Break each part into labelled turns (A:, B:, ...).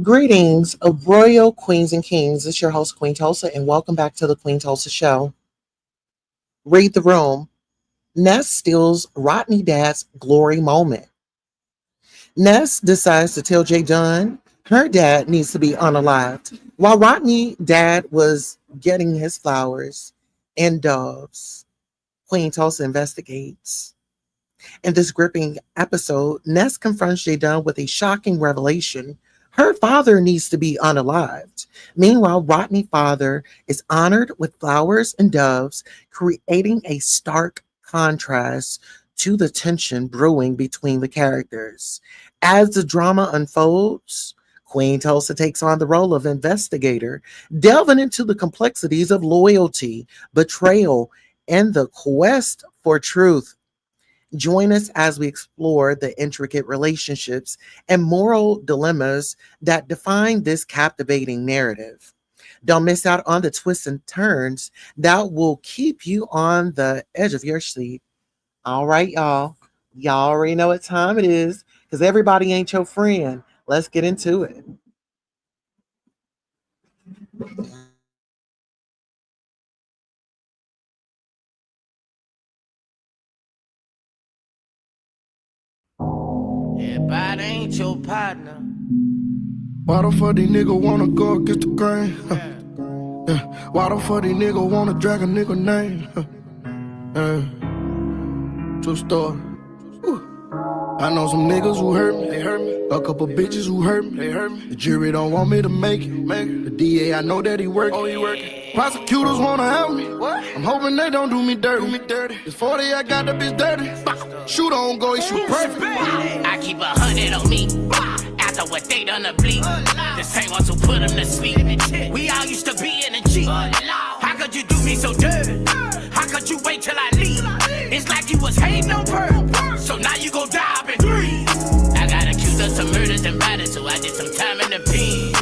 A: Greetings, royal queens and kings. It's your host, Queen Tulsa, and welcome back to the Queen Tulsa Show. Read the room. Ness steals Rodney Dad's glory moment. Ness decides to tell Jdunn her dad needs to be unalived. While Rodney Dad was getting his flowers and doves, Queen Tulsa investigates. In this gripping episode, Ness confronts Jdunn with a shocking revelation. Her father needs to be unalived. Meanwhile, Rodney's father is honored with flowers and doves, creating a stark contrast to the tension brewing between the characters. As the drama unfolds, Queen Tulsa takes on the role of investigator, delving into the complexities of loyalty, betrayal, and the quest for truth. Join us as we explore the intricate relationships and moral dilemmas that define this captivating narrative. Don't miss out on the twists and turns that will keep you on the edge of your seat. All right, y'all. Y'all already know what time it is because everybody ain't your friend. Let's get into it.
B: Everybody ain't your partner.
C: Why the fuck these niggas wanna go against the grain? Yeah. Why the fuck these niggas wanna drag a nigga name? True story. I know some niggas who hurt me, they hurt me. A couple bitches who hurt me, they hurt me. The jury don't want me to make it. The DA, I know that he working. Oh, he working. Prosecutors wanna help me. What? I'm hoping they don't do me dirty. It's 40, I got the bitch dirty. Shoot on go, he shoot perfect.
B: I keep 100 on me. After what they done to bleed. The same ones who put them to sleep. We all used to be in a G. How could you do me so dirty? How could you wait till I leave? It's like you was hating on her. So now you gon' die up in 3. I got accused of some murders and bodies, so I did some time in the pen.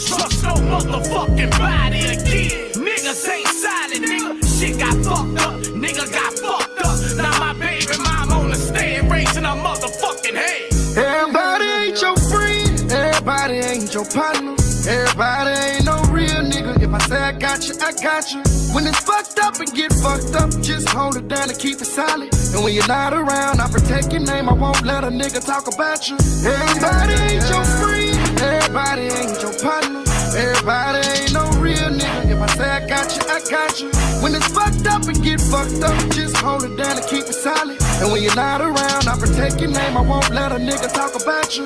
B: Trust no motherfucking body again. Niggas ain't silent, nigga. Shit got fucked up. Nigga got fucked up. Now my baby mom on the stand raising her motherfucking head.
C: Everybody ain't your friend. Everybody ain't your partner. Everybody ain't no real nigga. If I say I got you, I got you. When it's fucked up and get fucked up, just hold it down and keep it solid. And when you're not around, I protect your name. I won't let a nigga talk about you. Everybody ain't your friend. Everybody ain't your partner. Everybody ain't no real nigga. If I say I got you, I got you. When it's fucked up and get fucked up, just hold it down and keep it solid. And when you're not around, I protect your name. I won't let a nigga talk about you.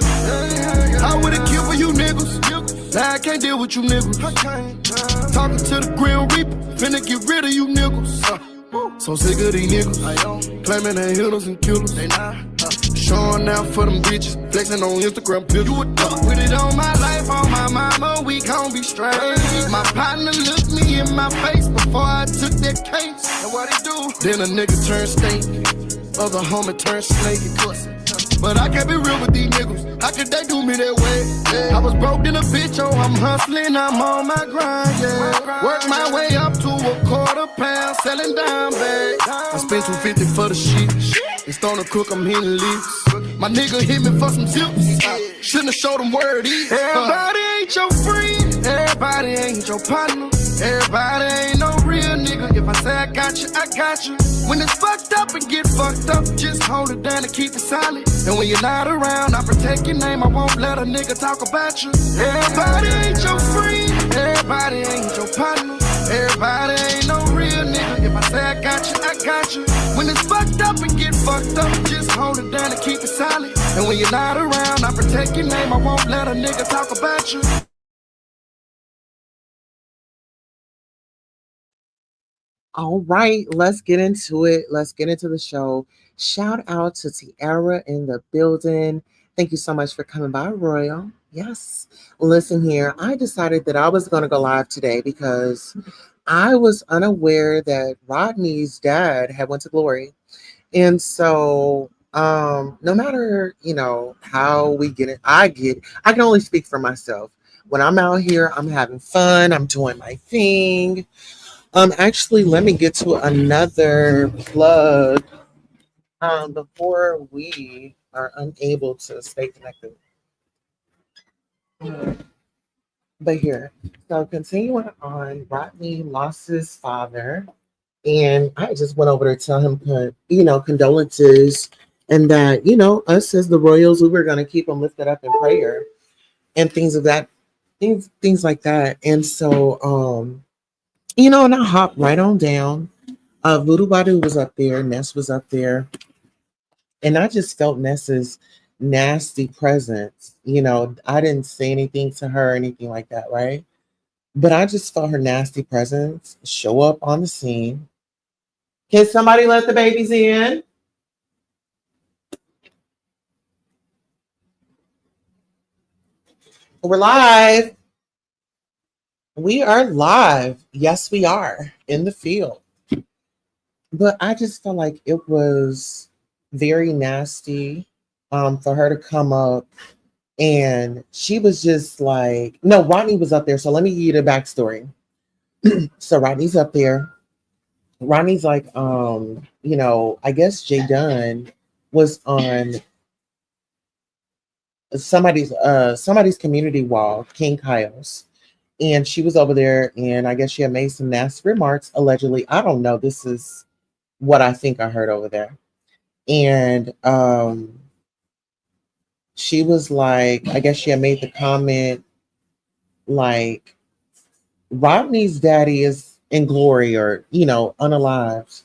C: I would've killed for you niggas. Now I can't deal with you niggas. Talking to the Grim Reaper, finna get rid of you niggas. So sick of these niggas, claiming they hitters and killers. They not showing out for them bitches, flexing on Instagram pictures. You a duck, put it on my life, on my mama, we gon' be straight. My partner looked me in my face before I took that case. And what he do? Then a nigga turned snake, other homie turned snake. But I can't be real with these niggas. How could they do me that way? I was broke in a bitch, oh, I'm hustling, I'm on my grind, yeah. Work my way up to a £1/4, selling dime bags. I spent $250 for the shit. It's on the cook, I'm hitting leaks. My nigga hit me for some tips. Shouldn't have showed him where it is. Everybody ain't your friend. Everybody ain't your partner. Everybody ain't no real nigga. If I say I got you, I got you. When it's fucked up and get fucked up, just hold it down and keep it solid. And when you're not around, I protect your name. I won't let a nigga talk about you. Everybody ain't your friend. Everybody ain't your partner. Everybody ain't no real nigga. If I say I got you, I got you. When it's fucked up and get fucked up, just hold it down and keep it solid. And when you're not around, I protect your name. I won't let a nigga talk about you.
A: All right, let's get into it. Let's get into the show. Shout out to Tiara in the building. Thank you so much for coming by, Royal. Yes. Listen here, I decided that I was going to go live today because I was unaware that Rodney's dad had went to glory. And so no matter, how we get it, I can only speak for myself. When I'm out here, I'm having fun, I'm doing my thing. Actually, let me get to another plug before we are unable to stay connected. But here, so continuing on, Rodney lost his father, and I just went over to tell him, condolences, and that us as the Royals, we were going to keep him lifted up in prayer and things of that, things like that. And so, and I hopped right on down. Voodoo Badu was up there, Ness was up there, and I just felt Ness's nasty presence. I didn't say anything to her or anything like that, right? But I just felt her nasty presence show up on the scene. Can somebody let the babies in? We're live. We are live. Yes, we are in the field. But I just felt like it was very nasty for her to come up. And she was just like, no, Rodney was up there. So let me give you the backstory. So Rodney's up there. Rodney's like, I guess Jdunn was on somebody's community wall, King Kyle's. And she was over there, and I guess she had made some nasty remarks, allegedly. I don't know. This is what I think I heard over there. And she was like, I guess she had made the comment like, Rodney's daddy is in glory or, unalived.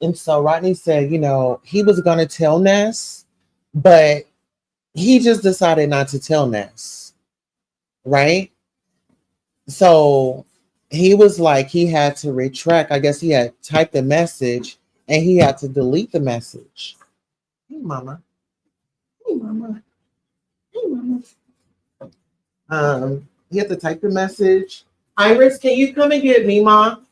A: And so Rodney said, he was going to tell Ness, but he just decided not to tell Ness. Right? So he was like, he had to retract. I guess he had typed a message and he had to delete the message. Hey, mama. Hey, mama. Hey, mama. He had to type the message. Iris, can you come and get me, Mom?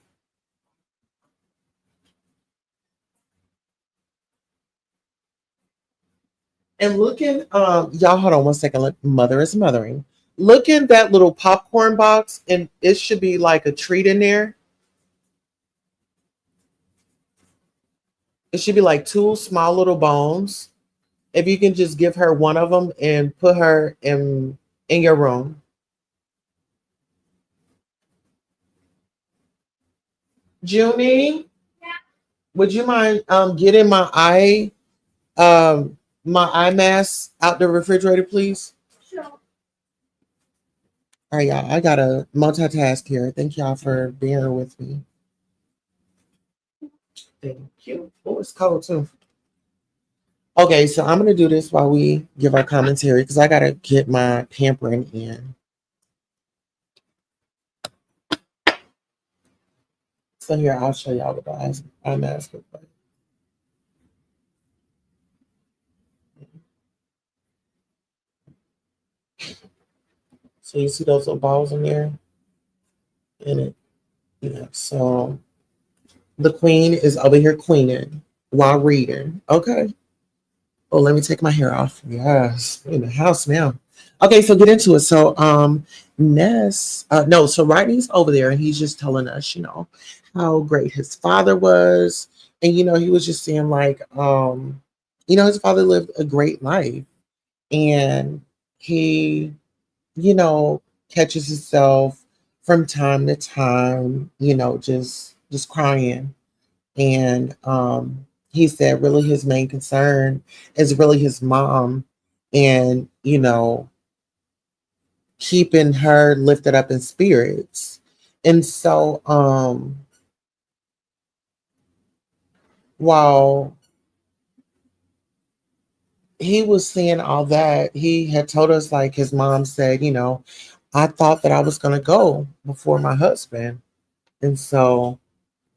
A: And looking, y'all, hold on one second. Look, mother is mothering. Look in that little popcorn box, and it should be like a treat in there. It should be like two small little bones. If you can just give her one of them and put her in your room. Junie, would you mind getting my eye mask out the refrigerator, please? Sure. All right, y'all. I gotta multitask here. Thank y'all for bearing with me. Thank you. Oh, it's cold too. Okay, so I'm gonna do this while we give our commentary because I gotta get my pampering in. So here, I'll show y'all what the eye mask looks like. So you see those little balls in there? In it. Yeah. So the queen is over here queening while reading. Okay. Oh, let me take my hair off. Yes. In the house now. Okay, so get into it. So Ness, no, so Rodney's over there and he's just telling us, how great his father was. And he was just saying like, his father lived a great life. And he catches himself from time to time, just crying. And he said really his main concern is really his mom and, keeping her lifted up in spirits. And so while he was saying all that, he had told us like his mom said, I thought that I was going to go before my husband. And so,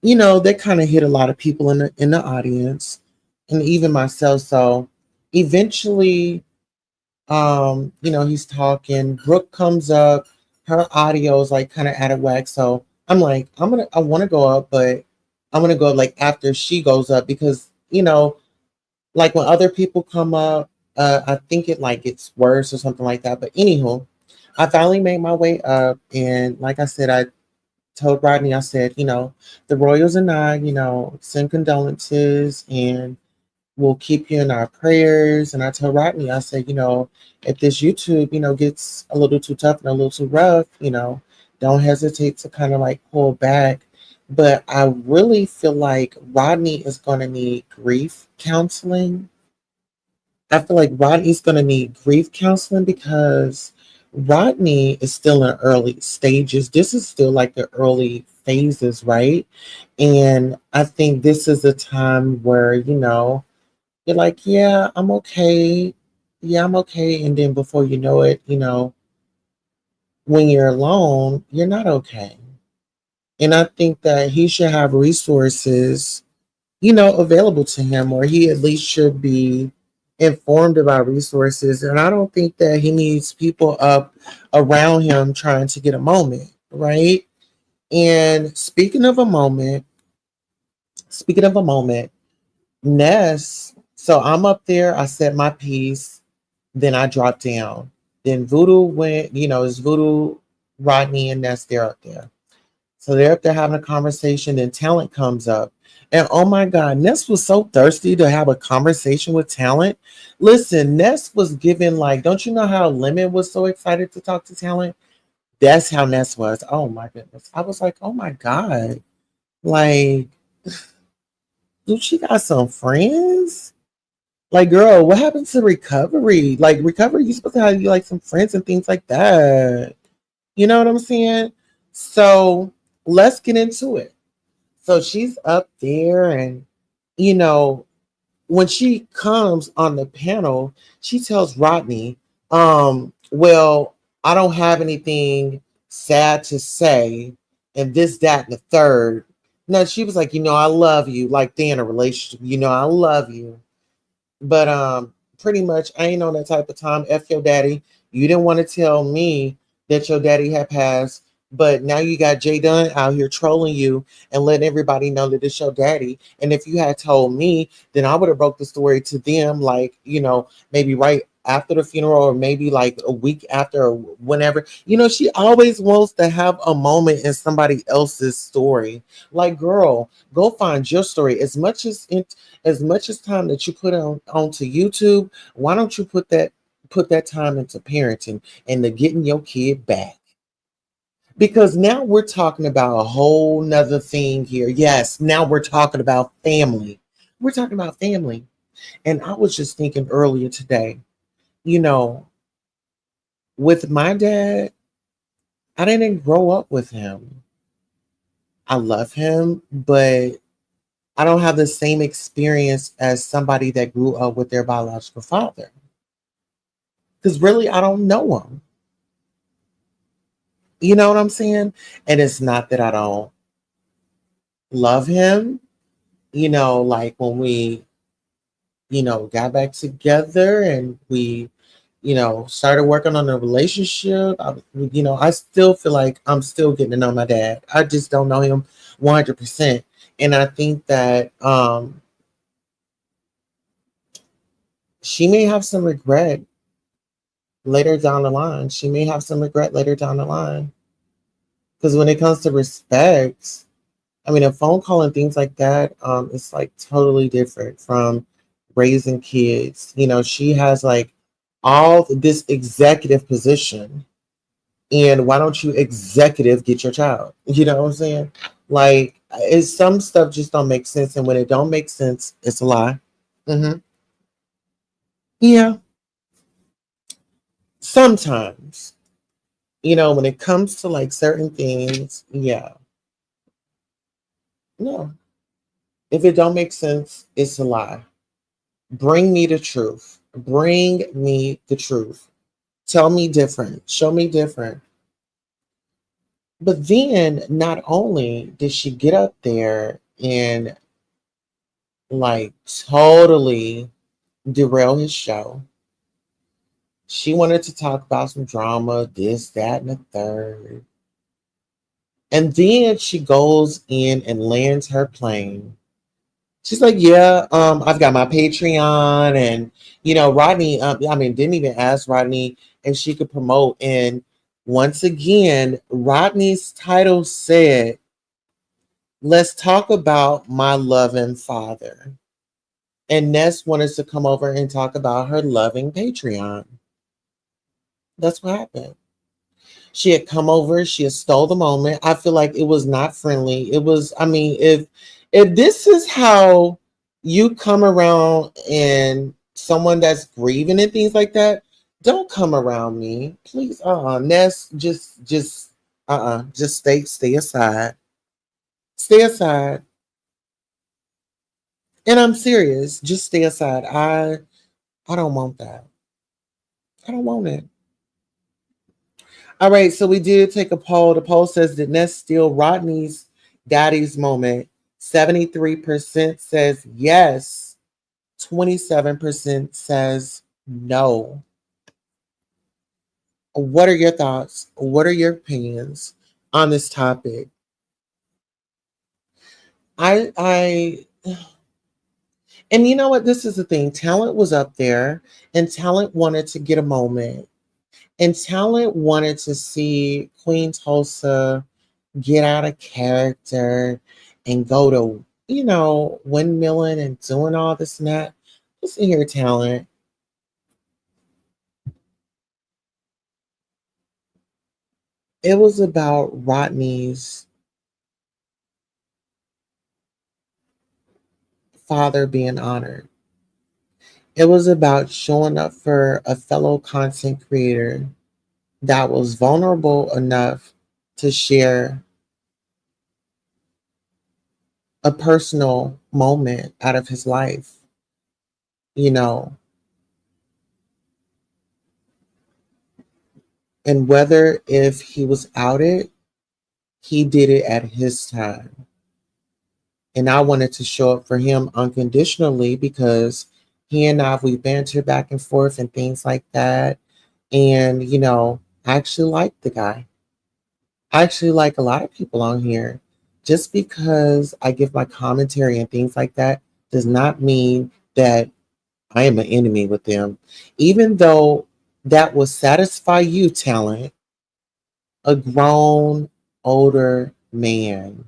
A: that kind of hit a lot of people in the audience and even myself. So eventually, he's talking, Brooke comes up, her audio is like kind of out of whack. So I'm like, I want to go up, but I'm going to go like after she goes up because, like when other people come up, I think it like gets worse or something like that. But anywho, I finally made my way up, and like I said, I told Rodney, I said, the Royals and I, send condolences, and we'll keep you in our prayers. And I tell Rodney, I say, if this YouTube, gets a little too tough and a little too rough, don't hesitate to kind of like pull back. But I really feel like Rodney is going to need grief counseling. I feel like Rodney's going to need grief counseling because Rodney is still in early stages. This is still like the early phases, right? And I think this is a time where, you're like, yeah, I'm okay. Yeah, I'm okay. And then before you know it, when you're alone, you're not okay. And I think that he should have resources, available to him, or he at least should be informed about resources. And I don't think that he needs people up around him trying to get a moment, right? And speaking of a moment, Ness, so I'm up there, I said my piece, then I dropped down. Then Voodoo went, it's Voodoo, Rodney, and Ness, they're up there. So they're up there having a conversation, and Talent comes up. And oh my God, Ness was so thirsty to have a conversation with Talent. Listen, Ness was given like, don't you know how Lemon was so excited to talk to Talent? That's how Ness was. Oh my goodness. I was like, oh my God. Like, dude, she got some friends? Like, girl, what happened to recovery? Like, recovery, you supposed to have you like some friends and things like that. You know what I'm saying? So let's get into it. So she's up there, and you know, when she comes on the panel, she tells Rodney, well, I don't have anything sad to say, and this, that, and the third. No, she was like, I love you, like they in a relationship, I love you. But pretty much I ain't on that type of time. F your daddy. You didn't want to tell me that your daddy had passed, but now you got Jdunn out here trolling you and letting everybody know that it's your daddy. And if you had told me, then I would have broke the story to them, like, maybe right after the funeral, or maybe like a week after, or whenever. She always wants to have a moment in somebody else's story. Like, girl, go find your story. As much as time that you put onto YouTube, why don't you put that time into parenting and to getting your kid back? Because now we're talking about a whole nother thing here. Yes, now we're talking about family. We're talking about family. And I was just thinking earlier today, you know, with my dad, I didn't grow up with him. I love him, but I don't have the same experience as somebody that grew up with their biological father. Because really, I don't know him. You know what I'm saying? And it's not that I don't love him. Like when we, got back together and we, started working on a relationship, I still feel like I'm still getting to know my dad. I just don't know him 100%. And I think that she may have some regret later down the line. She may have some regret later down the line. Because when it comes to respect, I mean, a phone call and things like that, it's like totally different from raising kids. She has like all this executive position, and why don't you executive get your child? You know what I'm saying? Like, it's some stuff just don't make sense, and when it don't make sense, it's a lie. Hmm. Yeah, sometimes. When it comes to like certain things, yeah, no. If it don't make sense, it's a lie. Bring me the truth. Bring me the truth. Tell me different. Show me different. But then not only did she get up there and like totally derail his show, she wanted to talk about some drama, this, that, and the third. And then she goes in and lands her plane. She's like, yeah, I've got my Patreon, and Rodney. Didn't even ask Rodney if she could promote. And once again, Rodney's title said, "Let's talk about my loving father." And Ness wanted to come over and talk about her loving Patreon. That's what happened. She had come over, she had stole the moment. I feel like it was not friendly. It was, I mean, if this is how you come around and someone that's grieving and things like that, don't come around me. Please, Ness, just stay aside. Stay aside. And I'm serious. Just stay aside. I don't want that. I don't want it. All right, so we did take a poll. The poll says, did Ness steal Rodney's daddy's moment? 73% says yes. 27% says no. What are your thoughts? What are your opinions on this topic? I and you know what? This is the thing. Talent was up there, and Talent wanted to get a moment. And Talent wanted to see Queen Tulsa get out of character and go to, windmilling and doing all this and that. Listen here, Talent. It was about Rodney's father being honored. It was about showing up for a fellow content creator that was vulnerable enough to share a personal moment out of his life, you know, and whether if he was outed, he did it at his time. And I wanted to show up for him unconditionally because he and we banter back and forth and things like that. And, I actually like the guy. I actually like a lot of people on here. Just because I give my commentary and things like that does not mean that I am an enemy with them. Even though that will satisfy you, Talent, a grown, older man.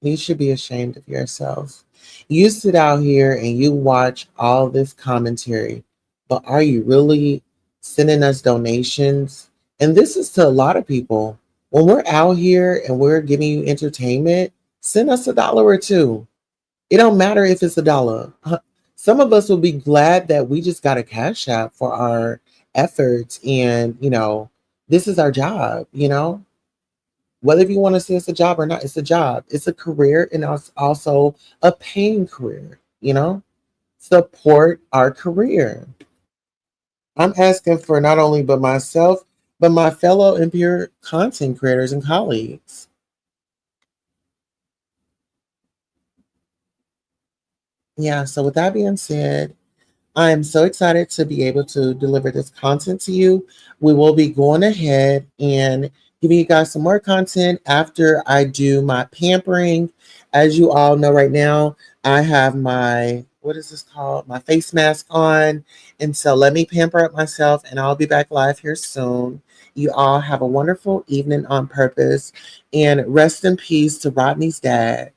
A: You should be ashamed of yourself. You sit out here and you watch all this commentary, but are you really sending us donations? And this is to a lot of people. When we're out here and we're giving you entertainment, send us $1 or two. It don't matter if it's $1. Some of us will be glad that we just got a cash app for our efforts, and this is our job. Whether you want to say it's a job or not, it's a job. It's a career, and it's also a paying career. Support our career. I'm asking for not only but myself, but my fellow impure content creators and colleagues. Yeah, so with that being said, I am so excited to be able to deliver this content to you. We will be going ahead and giving you guys some more content after I do my pampering. As you all know right now, I have my, what is this called? My face mask on. And so let me pamper up myself and I'll be back live here soon. You all have a wonderful evening on purpose, and rest in peace to Rodney's dad.